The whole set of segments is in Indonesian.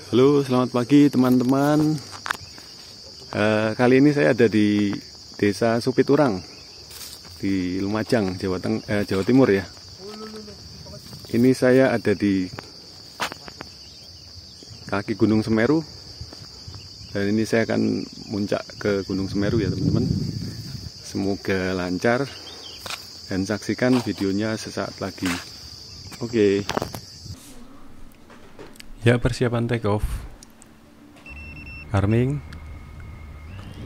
Halo, selamat pagi teman-teman. Kali ini saya ada di Desa Supiturang di Lumajang, Jawa Timur ya. Ini saya ada di kaki Gunung Semeru, dan ini saya akan muncak ke Gunung Semeru ya teman-teman. Semoga lancar dan saksikan videonya sesaat lagi. Oke. Ya, persiapan take off, arming,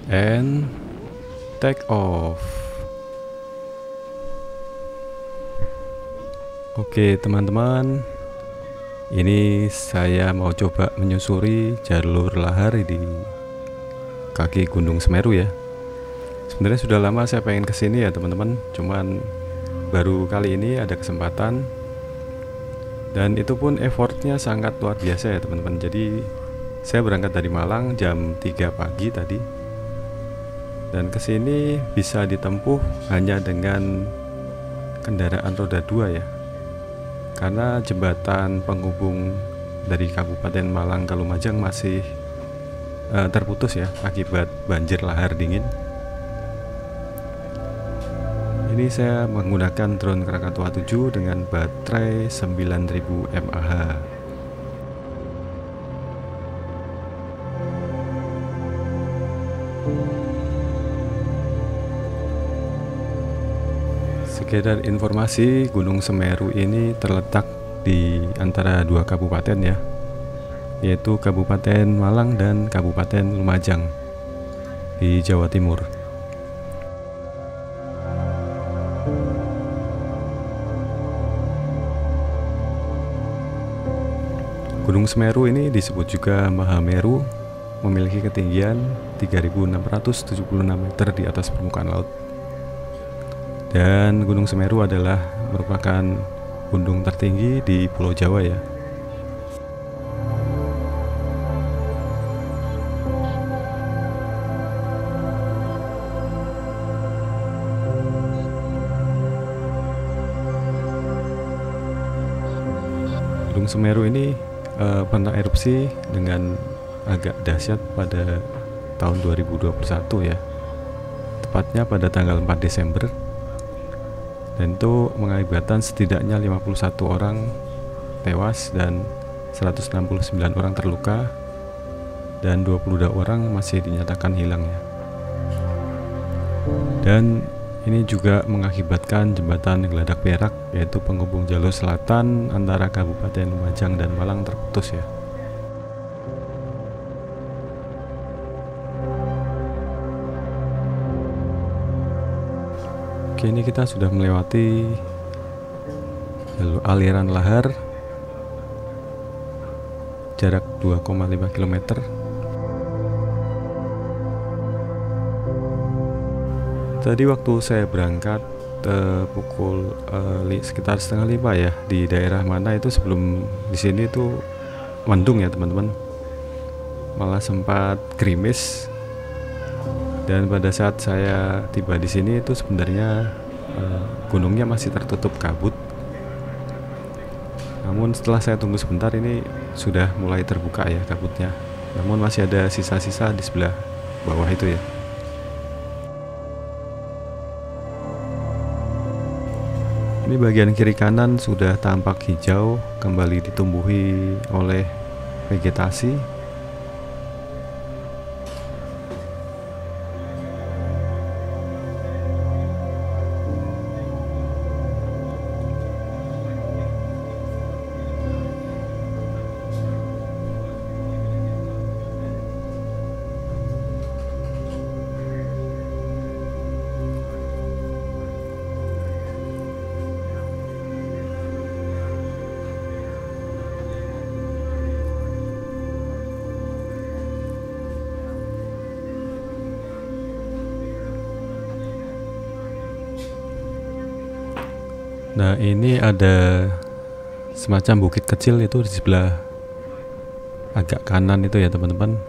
and take off. Oke teman-teman, ini saya mau coba menyusuri jalur lahar di kaki Gunung Semeru ya. Sebenarnya sudah lama saya pengen kesini ya teman-teman, cuman baru kali ini ada kesempatan. Dan itu pun effortnya sangat luar biasa ya teman-teman. Jadi saya berangkat dari Malang jam 3 pagi tadi, dan kesini bisa ditempuh hanya dengan kendaraan roda 2 ya, karena jembatan penghubung dari Kabupaten Malang ke Lumajang masih terputus ya akibat banjir lahar dingin. Ini saya menggunakan drone Krakatau 7 dengan baterai 9000 mAh. Sekedar informasi, Gunung Semeru ini terletak di antara dua kabupaten ya, yaitu Kabupaten Malang dan Kabupaten Lumajang di Jawa Timur. Gunung Semeru ini disebut juga Mahameru, memiliki ketinggian 3676 meter di atas permukaan laut. Dan Gunung Semeru adalah merupakan gunung tertinggi di Pulau Jawa ya. Gunung Semeru ini pernah erupsi dengan agak dahsyat pada tahun 2021 ya, tepatnya pada tanggal 4 Desember, dan itu mengakibatkan setidaknya 51 orang tewas dan 169 orang terluka, dan 22 orang masih dinyatakan hilang ya. Dan ini juga mengakibatkan jembatan Geladak Perak, yaitu penghubung jalur selatan antara Kabupaten Lumajang dan Malang, terputus ya. Oke, ini kita sudah melewati jalur aliran lahar jarak 2,5 km. Tadi waktu saya berangkat pukul sekitar 4:30 ya, di daerah mana itu sebelum di sini itu mendung ya teman-teman, malah sempat gerimis. Dan pada saat saya tiba di sini itu sebenarnya gunungnya masih tertutup kabut. Namun setelah saya tunggu sebentar, ini sudah mulai terbuka ya kabutnya. Namun masih ada sisa-sisa di sebelah bawah itu ya. Ini bagian kiri kanan sudah tampak hijau, kembali ditumbuhi oleh vegetasi. Nah, ini ada semacam bukit kecil itu di sebelah agak kanan itu ya teman-teman.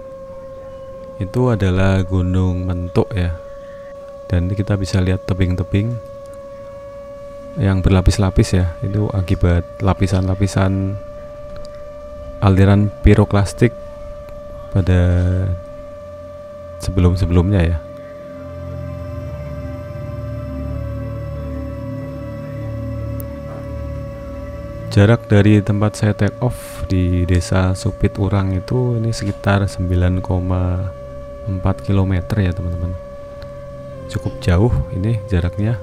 Itu adalah Gunung Mentuk ya. Dan ini kita bisa lihat tebing-tebing yang berlapis-lapis ya. Itu akibat lapisan-lapisan aliran piroklastik pada sebelum-sebelumnya ya. Jarak dari tempat saya take off di desa Supit Urang itu ini sekitar 9,4 km ya teman-teman. Cukup jauh ini jaraknya.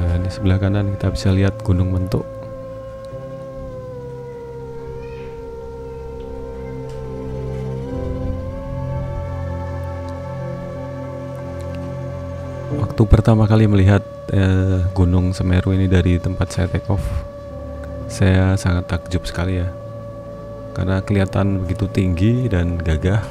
Nah, di sebelah kanan kita bisa lihat Gunung Mentuk. Waktu pertama kali melihat Gunung Semeru ini dari tempat saya take off, saya sangat takjub sekali ya, karena kelihatan begitu tinggi dan gagah.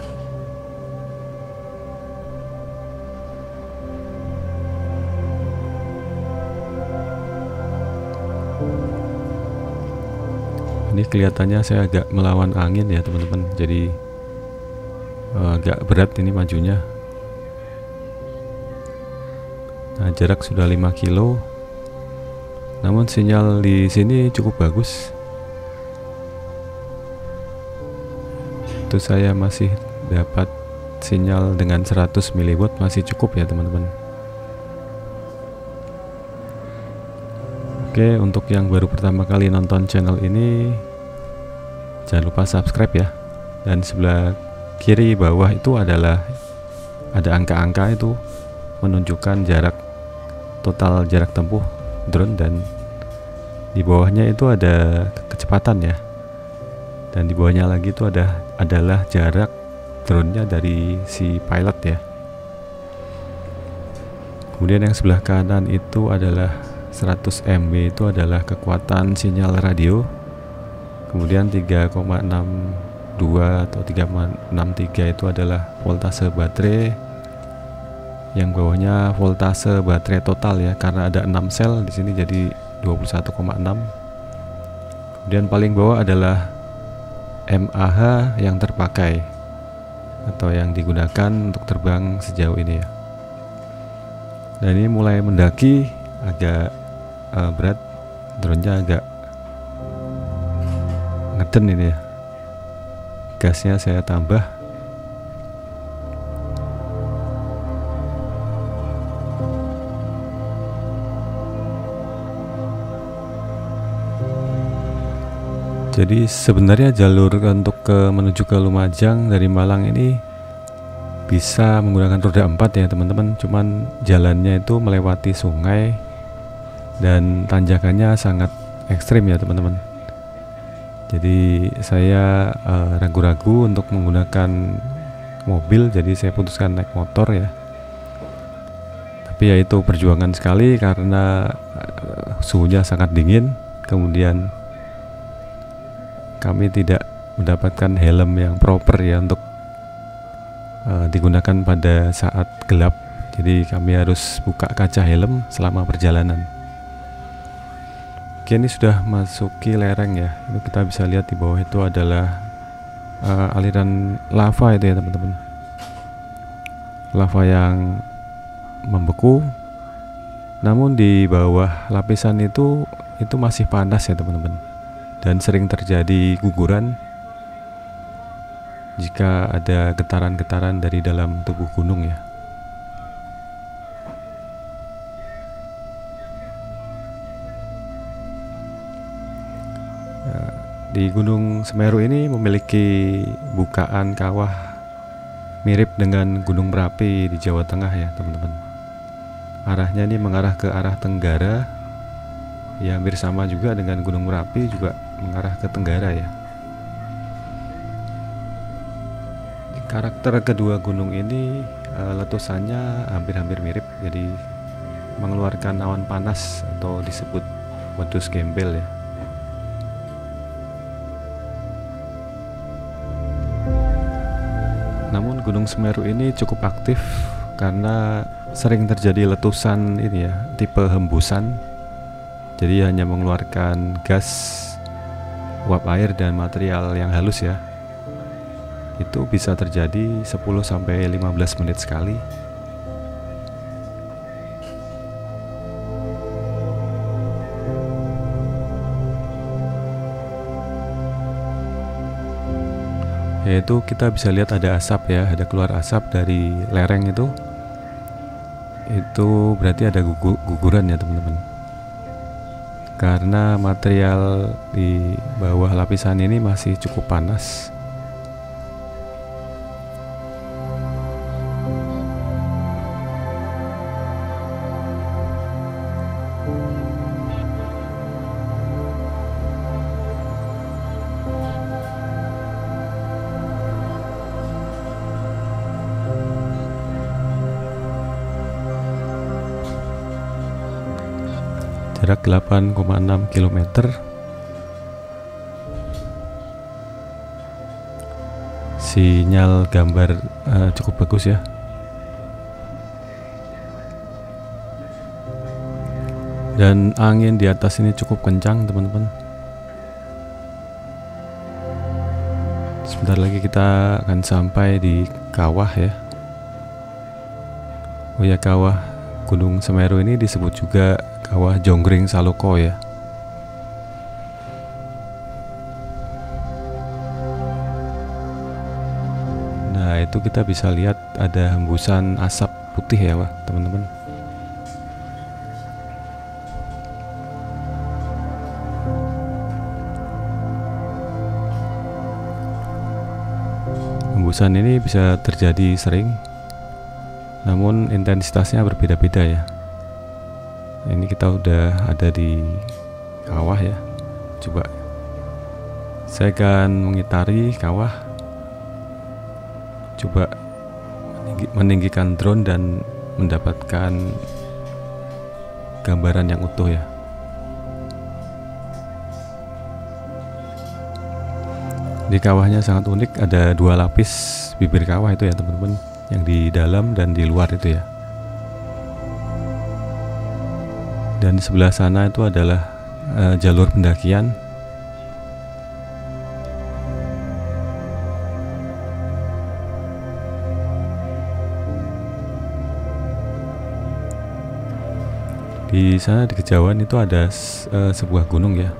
Ini kelihatannya saya agak melawan angin ya teman-teman, jadi agak berat ini majunya. Nah, jarak sudah 5 kilo, namun sinyal di sini cukup bagus. Itu saya masih dapat sinyal dengan 100 mW, masih cukup ya teman-teman. Oke, untuk yang baru pertama kali nonton channel ini, jangan lupa subscribe ya. Dan sebelah kiri bawah itu adalah ada angka-angka itu menunjukkan total jarak tempuh drone, dan di bawahnya itu ada kecepatan ya, dan di bawahnya lagi itu adalah jarak drone-nya dari si pilot ya. Kemudian yang sebelah kanan itu adalah 100 MB, itu adalah kekuatan sinyal radio. Kemudian 3,62 atau 3,63 itu adalah voltase baterai. Yang bawahnya voltase baterai total ya, karena ada 6 sel di sini jadi 21,6. Kemudian paling bawah adalah mAh yang terpakai atau yang digunakan untuk terbang sejauh ini ya. Dan ini mulai mendaki, agak berat, drone-nya agak ngeden ini ya. Gasnya saya tambah. Jadi sebenarnya jalur untuk menuju ke Lumajang dari Malang ini bisa menggunakan roda 4 ya teman-teman, cuman jalannya itu melewati sungai dan tanjakannya sangat ekstrim ya teman-teman. Jadi saya ragu-ragu untuk menggunakan mobil, jadi saya putuskan naik motor ya. Tapi ya itu perjuangan sekali karena suhunya sangat dingin, kemudian kami tidak mendapatkan helm yang proper ya untuk digunakan pada saat gelap. Jadi kami harus buka kaca helm selama perjalanan. Oke, ini sudah masuki lereng ya. Itu kita bisa lihat di bawah itu adalah aliran lava itu ya teman-teman. Lava yang membeku. Namun di bawah lapisan itu masih panas ya teman-teman. Dan sering terjadi guguran jika ada getaran-getaran dari dalam tubuh gunung ya. Di Gunung Semeru ini memiliki bukaan kawah mirip dengan Gunung Merapi di Jawa Tengah ya teman-teman. Arahnya ini mengarah ke arah tenggara, ya hampir sama juga dengan Gunung Merapi, juga mengarah ke tenggara ya. Karakter kedua gunung ini letusannya hampir-hampir mirip, jadi mengeluarkan awan panas atau disebut wedus gembel ya. Namun Gunung Semeru ini cukup aktif karena sering terjadi letusan ini ya, tipe hembusan. Jadi hanya mengeluarkan gas, uap air dan material yang halus ya. Itu bisa terjadi 10-15 menit sekali. yaitu kita bisa lihat ada asap ya, ada keluar asap dari lereng itu berarti ada guguran ya teman-teman, karena material di bawah lapisan ini masih cukup panas. Jarak 8,6 km. Sinyal gambar cukup bagus ya. Dan angin di atas ini cukup kencang teman-teman. Sebentar lagi kita akan sampai di kawah ya. Oh ya, kawah Gunung Semeru ini disebut juga Kawah Jonggring Saloko ya. Nah, itu kita bisa lihat ada hembusan asap putih ya, wah, teman-teman. Hembusan ini bisa terjadi sering, namun intensitasnya berbeda-beda ya. Ini kita udah ada di kawah ya. Coba saya akan mengitari kawah, coba meninggikan drone dan mendapatkan gambaran yang utuh ya. Di kawahnya sangat unik, ada 2 lapis bibir kawah itu ya teman-teman, yang di dalam dan di luar itu ya. Dan di sebelah sana itu adalah jalur pendakian. Di sana di kejauhan itu ada sebuah gunung ya.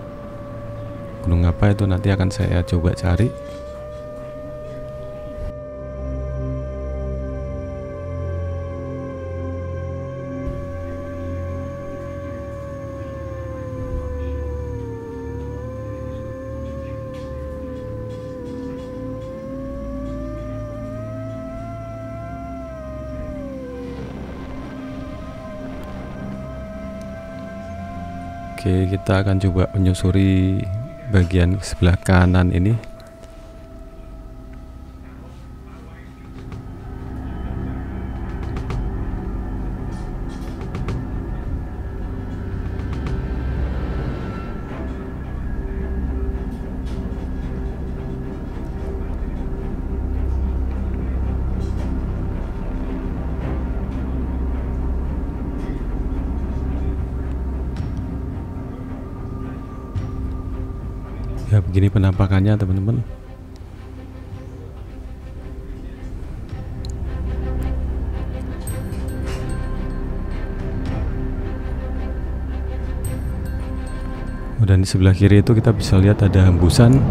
Gunung apa itu nanti akan saya coba cari. Oke, kita akan coba menyusuri bagian sebelah kanan ini. Ya, begini penampakannya teman-teman. Dan di sebelah kiri itu kita bisa lihat ada hembusan,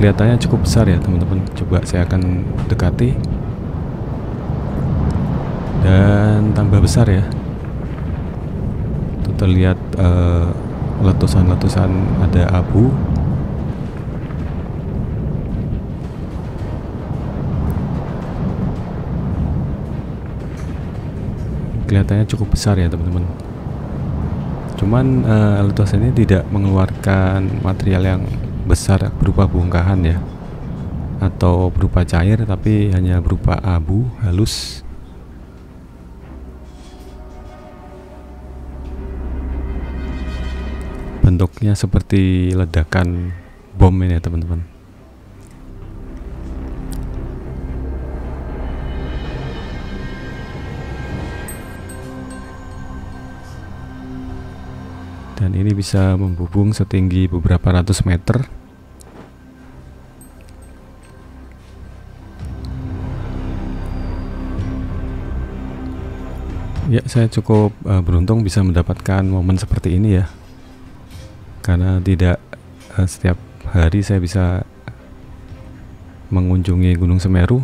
kelihatannya cukup besar ya teman-teman. Coba saya akan dekati dan tambah besar ya. Itu terlihat letusan-letusan, ada abu. Kelihatannya cukup besar ya teman-teman. Cuman letusan ini tidak mengeluarkan material yang besar berupa bongkahan ya, atau berupa cair, tapi hanya berupa abu halus. Bentuknya seperti ledakan bom ini ya teman-teman. Dan ini bisa membubung setinggi beberapa ratus meter. Ya, saya cukup beruntung bisa mendapatkan momen seperti ini ya, karena tidak setiap hari saya bisa mengunjungi Gunung Semeru.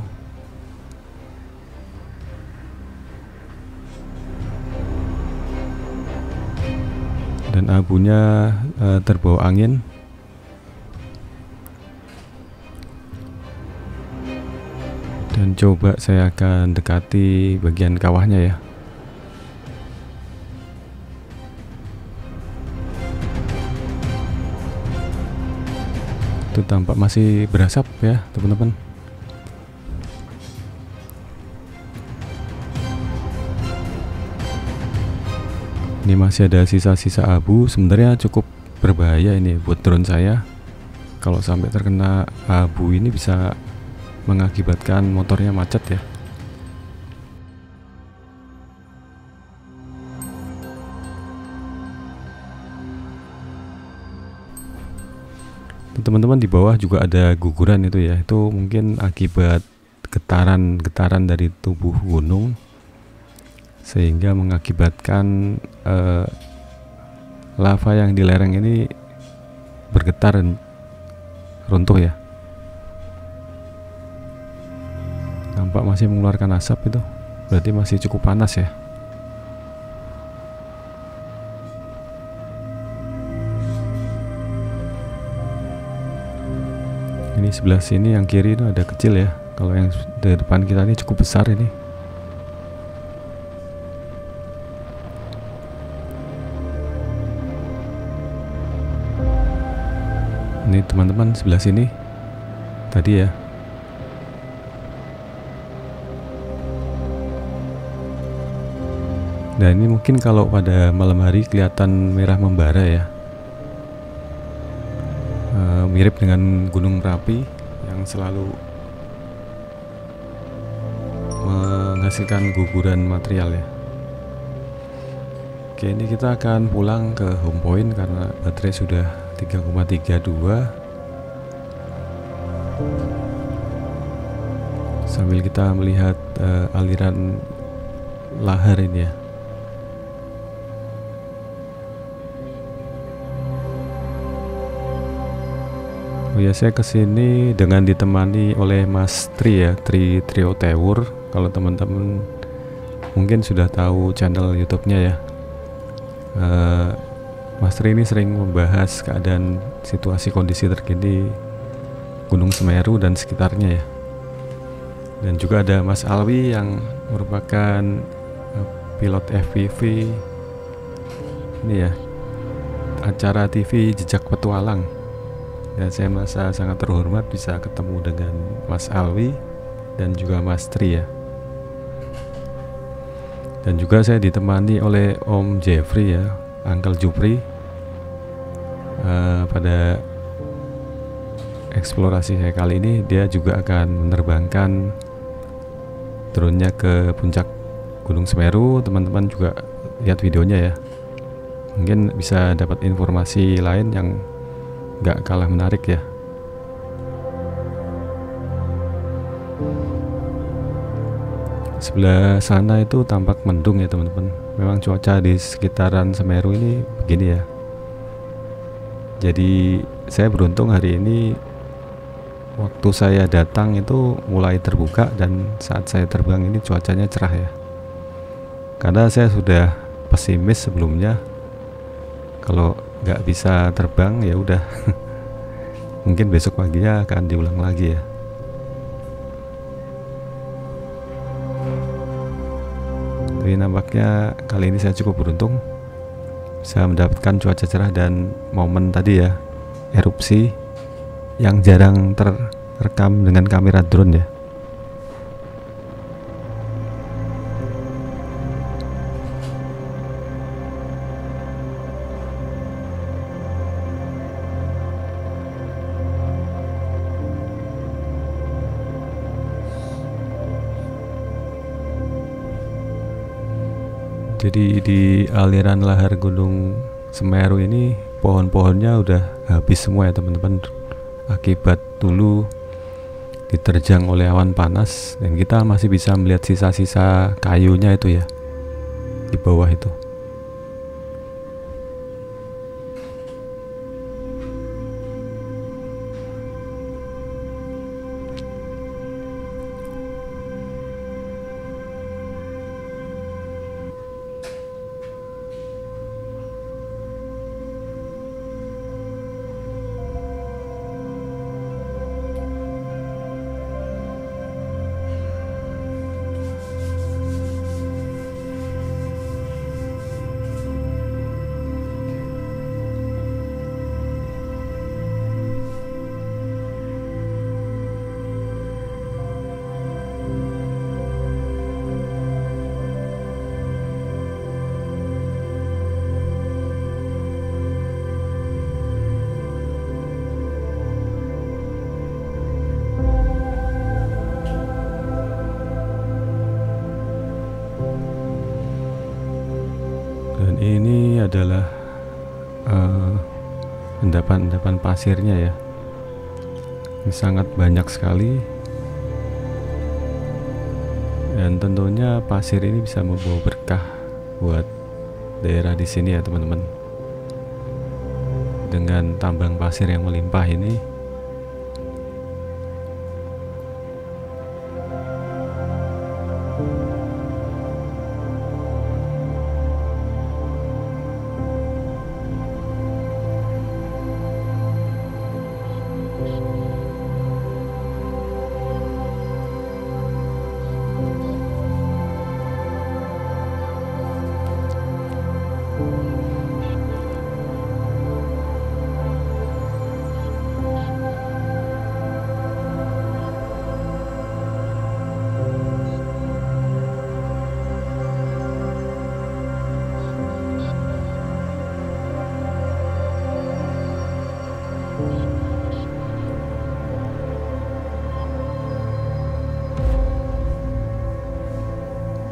Dan abunya terbawa angin. Dan coba saya akan dekati bagian kawahnya ya. Itu tampak masih berasap ya teman-teman. Ini masih ada sisa-sisa abu. Sebenarnya cukup berbahaya ini buat drone saya. Kalau sampai terkena abu ini bisa mengakibatkan motornya macet ya. Teman-teman, di bawah juga ada guguran itu ya. Itu mungkin akibat getaran-getaran dari tubuh gunung sehingga mengakibatkan lava yang di lereng ini bergetar dan runtuh ya. Nampak masih mengeluarkan asap itu, berarti masih cukup panas ya. Ini sebelah sini yang kiri itu ada kecil ya. Kalau yang di depan kita ini cukup besar ini. Ini teman-teman sebelah sini tadi ya. Nah ini mungkin kalau pada malam hari kelihatan merah membara ya. Mirip dengan Gunung Merapi yang selalu menghasilkan guguran material ya. Oke, ini kita akan pulang ke home point karena baterai sudah 3,32. Sambil kita melihat aliran lahar ini ya. Oh ya, saya kesini dengan ditemani oleh Mas Tri ya, Trio Tower. Kalau teman-teman mungkin sudah tahu channel YouTube-nya ya. Mas Tri ini sering membahas keadaan situasi kondisi terkini Gunung Semeru dan sekitarnya ya. Dan juga ada Mas Alwi yang merupakan pilot FPV ini ya, acara TV Jejak Petualang. Dan saya merasa sangat terhormat bisa ketemu dengan Mas Alwi dan juga Mas Tri ya. Dan juga saya ditemani oleh Om Jeffrey ya, Uncle Jupri. Pada eksplorasi saya kali ini dia juga akan menerbangkan drone-nya ke puncak Gunung Semeru. Teman-teman juga lihat videonya ya. Mungkin bisa dapat informasi lain yang nggak kalah menarik ya. Sebelah sana itu tampak mendung ya teman-teman. Memang cuaca di sekitaran Semeru ini begini ya. Jadi saya beruntung hari ini waktu saya datang itu mulai terbuka dan saat saya terbang ini cuacanya cerah ya. Karena saya sudah pesimis sebelumnya kalau nggak bisa terbang ya udah mungkin besok paginya akan diulang lagi ya. Tapi nampaknya kali ini saya cukup beruntung bisa mendapatkan cuaca cerah dan momen tadi ya, erupsi yang jarang terekam dengan kamera drone ya. Jadi di aliran lahar Gunung Semeru ini pohon-pohonnya udah habis semua ya teman-teman, akibat dulu diterjang oleh awan panas, dan kita masih bisa melihat sisa-sisa kayunya itu ya di bawah itu. adalah endapan-endapan pasirnya ya. Ini sangat banyak sekali, dan tentunya pasir ini bisa membawa berkah buat daerah di sini ya teman-teman. Dengan tambang pasir yang melimpah ini,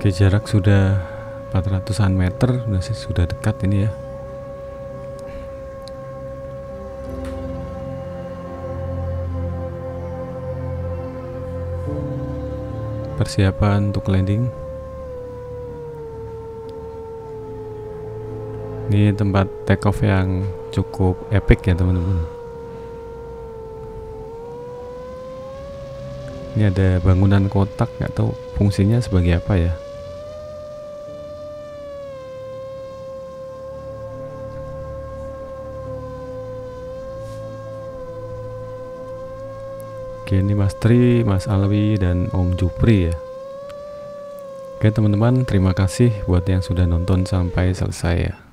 oke, jarak sudah 400-an meter, sudah dekat ini ya. Persiapan untuk landing. Ini tempat take off yang cukup epic ya teman-teman. Ini ada bangunan kotak, nggak tahu fungsinya sebagai apa ya. Oke, ini Mas Tri, Mas Alwi, dan Om Jupri ya. Oke teman-teman, terima kasih buat yang sudah nonton sampai selesai ya.